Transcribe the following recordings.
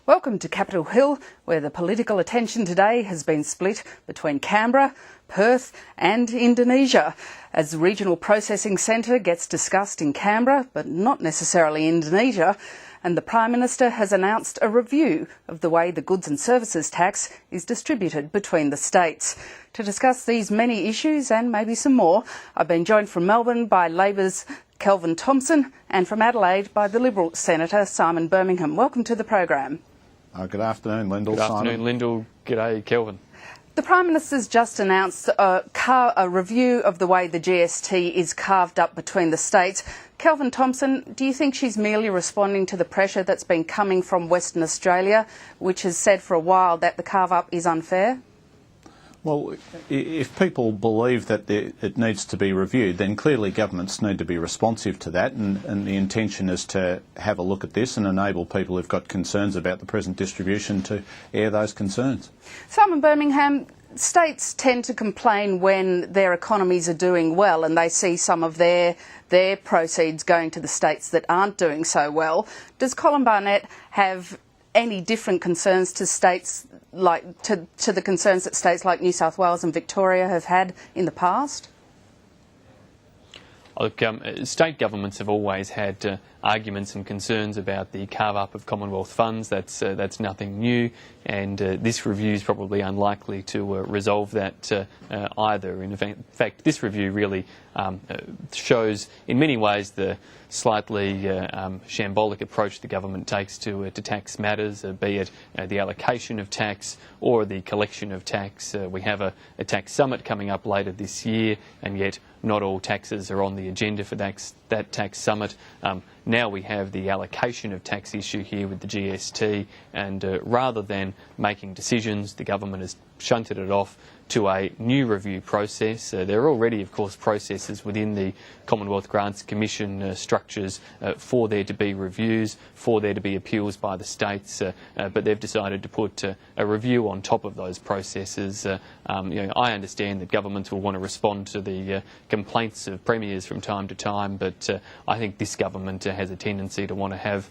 Welcome to Capitol Hill, where the political attention today has been split between Canberra, Perth and Indonesia, as the Regional Processing Centre gets discussed in Canberra, but not necessarily Indonesia, and the Prime Minister has announced a review of the way the goods and services tax is distributed between the states. To discuss these many issues and maybe some more, I've been joined from Melbourne by Labor's Kelvin Thomson and from Adelaide by the Liberal Senator Simon Birmingham. Welcome to the program. Good afternoon, Lyndall. Good afternoon, Lyndall. G'day, Kelvin. The Prime Minister's just announced a review of the way the GST is carved up between the states. Kelvin Thomson, do you think she's merely responding to the pressure that's been coming from Western Australia, which has said for a while that the carve-up is unfair? Well, if people believe that it needs to be reviewed, then clearly governments need to be responsive to that, and the intention is to have a look at this and enable people who've got concerns about the present distribution to air those concerns. Simon Birmingham, states tend to complain when their economies are doing well and they see some of their proceeds going to the states that aren't doing so well. Does Colin Barnett have any different concerns to states to the concerns that states like New South Wales and Victoria have had in the past? Look, state governments have always had arguments and concerns about the carve-up of Commonwealth funds. That's nothing new, and this review is probably unlikely to resolve that either. In fact, this review really shows, in many ways, the slightly shambolic approach the government takes to tax matters, be it the allocation of tax or the collection of tax. We have a tax summit coming up later this year, and yet not all taxes are on the agenda for that tax summit. Now we have the allocation of tax issue here with the GST, and rather than making decisions, the government has shunted it off to a new review process. There are already, of course, processes within the Commonwealth Grants Commission structures for there to be reviews, for there to be appeals by the states, but they've decided to put a review on top of those processes. I understand that governments will want to respond to the complaints of premiers from time to time, but I think this government has a tendency to want to have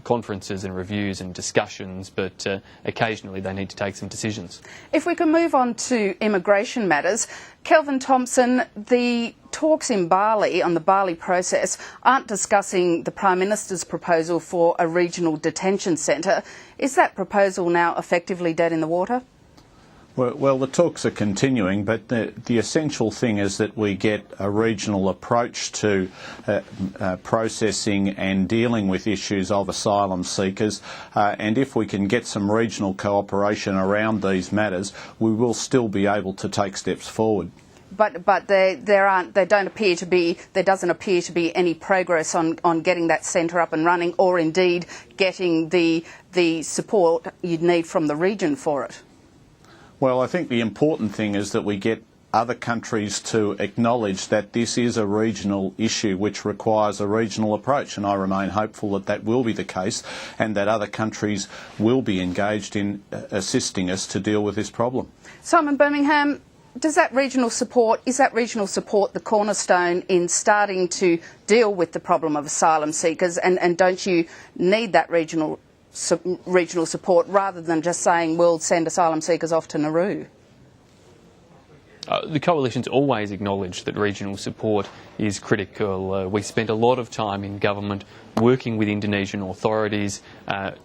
conferences and reviews and discussions, but occasionally they need to take some decisions. If we can move on to immigration matters, Kelvin Thomson, the talks in Bali on the Bali process aren't discussing the Prime Minister's proposal for a regional detention centre. Is that proposal now effectively dead in the water? Well, the talks are continuing, but the essential thing is that we get a regional approach to processing and dealing with issues of asylum seekers, and if we can get some regional cooperation around these matters, we will still be able to take steps forward. But there doesn't appear to be any progress on getting that centre up and running, or indeed getting the support you'd need from the region for it. Well, I think the important thing is that we get other countries to acknowledge that this is a regional issue which requires a regional approach, and I remain hopeful that that will be the case and that other countries will be engaged in assisting us to deal with this problem. Simon Birmingham, is that regional support the cornerstone in starting to deal with the problem of asylum seekers, and don't you need that regional support rather than just saying we'll send asylum seekers off to Nauru? The Coalition's always acknowledged that regional support is critical. We spent a lot of time in government working with Indonesian authorities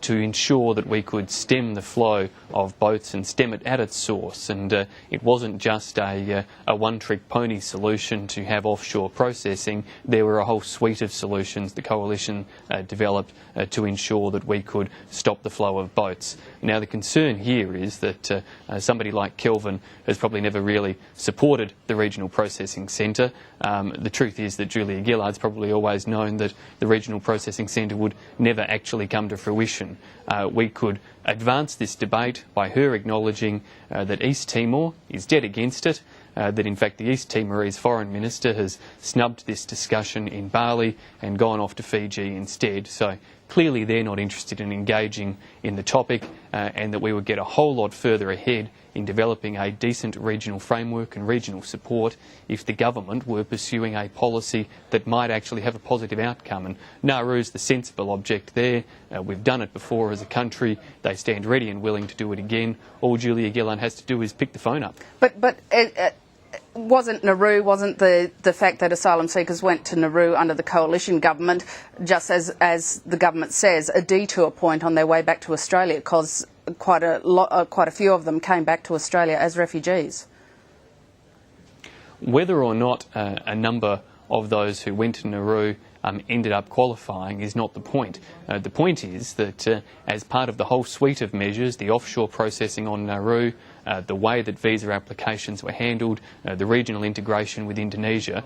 to ensure that we could stem the flow of boats and stem it at its source. And it wasn't just a one-trick pony solution to have offshore processing. There were a whole suite of solutions the Coalition developed to ensure that we could stop the flow of boats. Now, the concern here is that somebody like Kelvin has probably never really supported the Regional Processing Centre. The truth is that Julia Gillard's probably always known that the Regional Processing Centre would never actually come to fruition. We could advance this debate by her acknowledging that East Timor is dead against it, that in fact the East Timorese Foreign Minister has snubbed this discussion in Bali and gone off to Fiji instead. So clearly they're not interested in engaging in the topic, and that we would get a whole lot further ahead in developing a decent regional framework and regional support if the government were pursuing a policy that might actually have a positive outcome. And Nauru's the sensible object there. We've done it before as a country. They stand ready and willing to do it again. All Julia Gillard has to do is pick the phone up. But wasn't the fact that asylum seekers went to Nauru under the coalition government, just as the government says, a detour point on their way back to Australia, because quite a few of them came back to Australia as refugees? Whether or not a number of those who went to Nauru ended up qualifying is not the point. The point is that as part of the whole suite of measures, the offshore processing on Nauru, the way that visa applications were handled, the regional integration with Indonesia,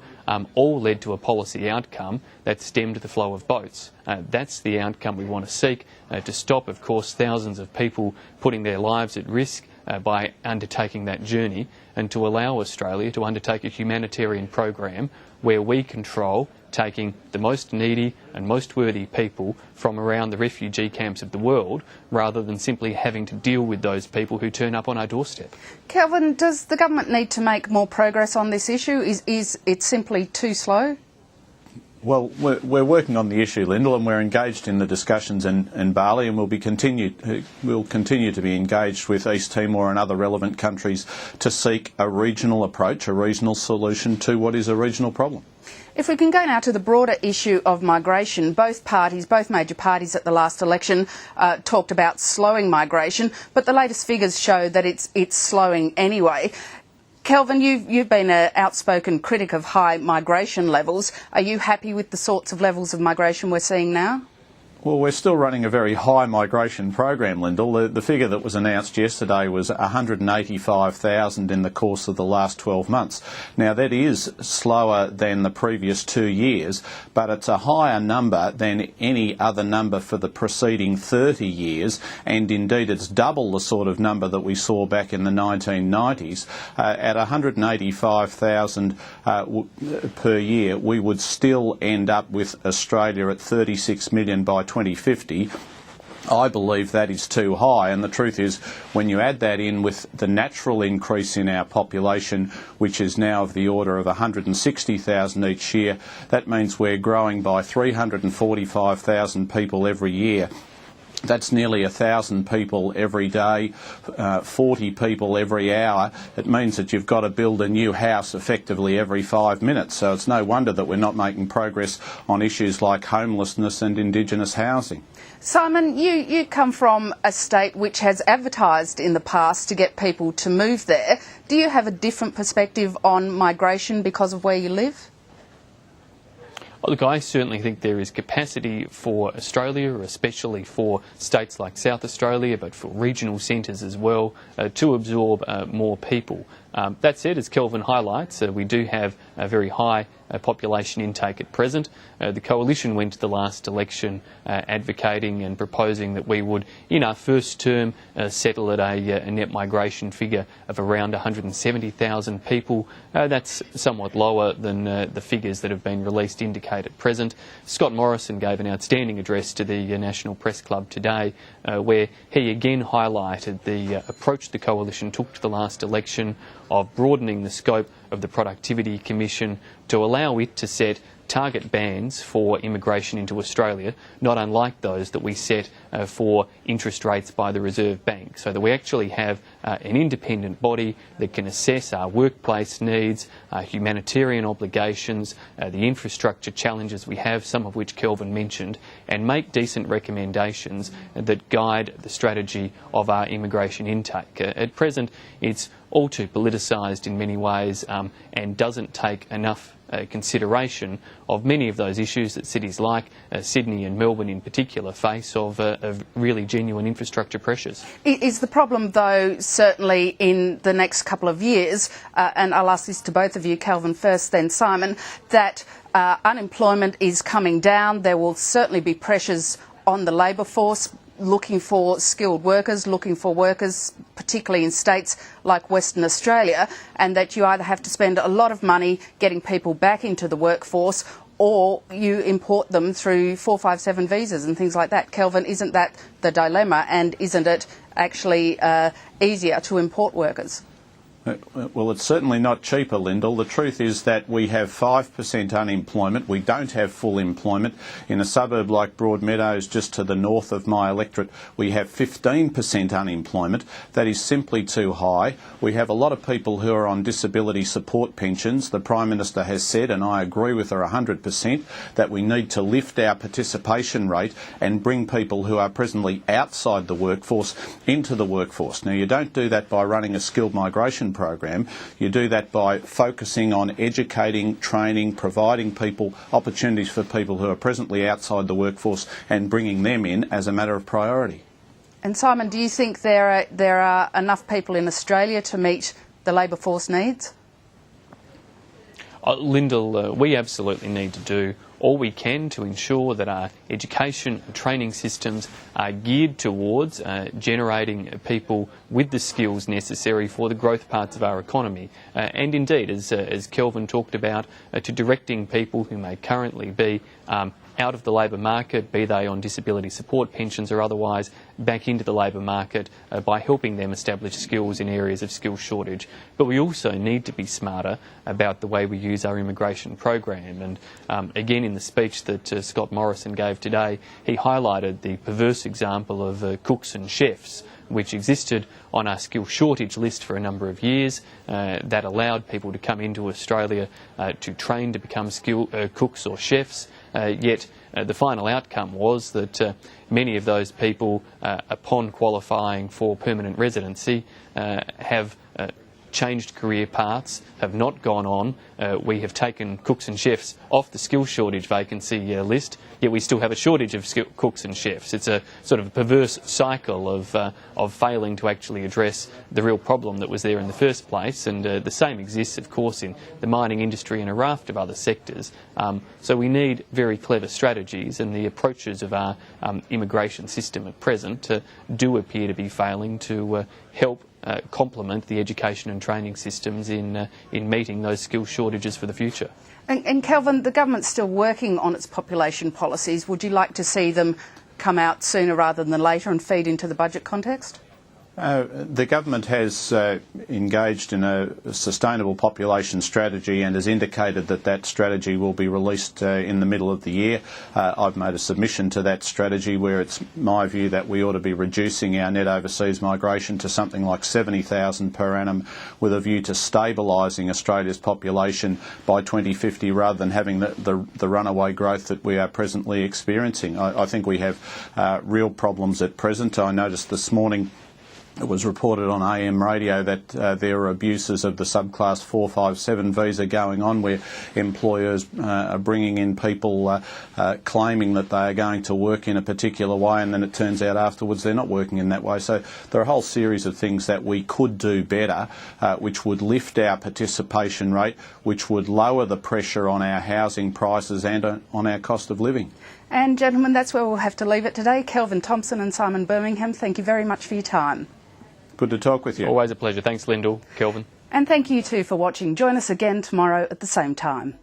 all led to a policy outcome that stemmed the flow of boats. That's the outcome we want to seek, to stop, of course, thousands of people putting their lives at risk by undertaking that journey, and to allow Australia to undertake a humanitarian program where we control taking the most needy and most worthy people from around the refugee camps of the world, rather than simply having to deal with those people who turn up on our doorstep. Kelvin, does the government need to make more progress on this issue? Is it simply too slow? Well, we're working on the issue, Lyndall, and we're engaged in the discussions in Bali, and we'll continue to be engaged with East Timor and other relevant countries to seek a regional approach, a regional solution to what is a regional problem. If we can go now to the broader issue of migration, both major parties at the last election talked about slowing migration, but the latest figures show that it's slowing anyway. Kelvin, you've been an outspoken critic of high migration levels. Are you happy with the sorts of levels of migration we're seeing now? Well, we're still running a very high migration program, Lyndall. The figure that was announced yesterday was 185,000 in the course of the last 12 months. Now, that is slower than the previous 2 years, but it's a higher number than any other number for the preceding 30 years, and indeed it's double the sort of number that we saw back in the 1990s. At 185,000 per year, we would still end up with Australia at 36 million by 2050. I believe that is too high, and the truth is, when you add that in with the natural increase in our population, which is now of the order of 160,000 each year, that means we're growing by 345,000 people every year. That's nearly 1,000 people every day, 40 people every hour. It means that you've got to build a new house effectively every 5 minutes. So it's no wonder that we're not making progress on issues like homelessness and Indigenous housing. Simon, you come from a state which has advertised in the past to get people to move there. Do you have a different perspective on migration because of where you live? Look, I certainly think there is capacity for Australia, especially for states like South Australia, but for regional centres as well, to absorb more people. That said, as Kelvin highlights, we do have a very high population intake at present. The Coalition went to the last election advocating and proposing that we would, in our first term, settle at a net migration figure of around 170,000 people. That's somewhat lower than the figures that have been released indicate at present. Scott Morrison gave an outstanding address to the National Press Club today, where he again highlighted the approach the Coalition took to the last election of broadening the scope of the Productivity Commission to allow it to set target bands for immigration into Australia, not unlike those that we set for interest rates by the Reserve Bank, so that we actually have an independent body that can assess our workplace needs, our humanitarian obligations, the infrastructure challenges we have, some of which Kelvin mentioned, and make decent recommendations that guide the strategy of our immigration intake. At present, it's all too politicised in many ways and doesn't take enough consideration of many of those issues that cities like Sydney and Melbourne in particular face of really genuine infrastructure pressures. Is the problem, though, certainly in the next couple of years, and I'll ask this to both of you, Kelvin first, then Simon, that unemployment is coming down. There will certainly be pressures on the labour force, looking for skilled workers, looking for workers, particularly in states like Western Australia, and that you either have to spend a lot of money getting people back into the workforce, or you import them through 457 visas and things like that. Kelvin, isn't that the dilemma, and isn't it actually easier to import workers? Well, it's certainly not cheaper, Lyndall. The truth is that we have 5% unemployment. We don't have full employment. In a suburb like Broadmeadows, just to the north of my electorate, we have 15% unemployment. That is simply too high. We have a lot of people who are on disability support pensions. The Prime Minister has said, and I agree with her 100%, that we need to lift our participation rate and bring people who are presently outside the workforce into the workforce. Now, you don't do that by running a skilled migration program. You do that by focusing on educating, training, providing people opportunities for people who are presently outside the workforce and bringing them in as a matter of priority. And Simon, do you think there are enough people in Australia to meet the labour force needs? Lyndall, we absolutely need to do all we can to ensure that our education and training systems are geared towards generating people with the skills necessary for the growth parts of our economy. And indeed, as Kelvin talked about, to directing people who may currently be out of the labour market, be they on disability support pensions or otherwise, back into the labour market by helping them establish skills in areas of skill shortage. But we also need to be smarter about the way we use our immigration program. And again, in the speech that Scott Morrison gave today, he highlighted the perverse example of cooks and chefs, which existed on our skill shortage list for a number of years, that allowed people to come into Australia to train to become cooks or chefs, yet the final outcome was that many of those people, upon qualifying for permanent residency, have changed career paths, have not gone on. We have taken cooks and chefs off the skill shortage vacancy list, yet we still have a shortage of cooks and chefs. It's a sort of a perverse cycle of failing to actually address the real problem that was there in the first place, and the same exists, of course, in the mining industry and a raft of other sectors. So we need very clever strategies, and the approaches of our immigration system at present do appear to be failing to help complement the education and training systems in meeting those skill shortages for the future. And Kelvin, the government's still working on its population policies. Would you like to see them come out sooner rather than later and feed into the budget context? The government has engaged in a sustainable population strategy and has indicated that that strategy will be released in the middle of the year. I've made a submission to that strategy where it's my view that we ought to be reducing our net overseas migration to something like 70,000 per annum, with a view to stabilising Australia's population by 2050 rather than having the runaway growth that we are presently experiencing. I think we have real problems at present. I noticed this morning it was reported on AM radio that there are abuses of the subclass 457 visa going on, where employers are bringing in people claiming that they are going to work in a particular way, and then it turns out afterwards they're not working in that way. So there are a whole series of things that we could do better, which would lift our participation rate, which would lower the pressure on our housing prices and on our cost of living. And gentlemen, that's where we'll have to leave it today. Kelvin Thomson and Simon Birmingham, thank you very much for your time. Good to talk with you. Always a pleasure. Thanks, Lyndall, Kelvin. And thank you too for watching. Join us again tomorrow at the same time.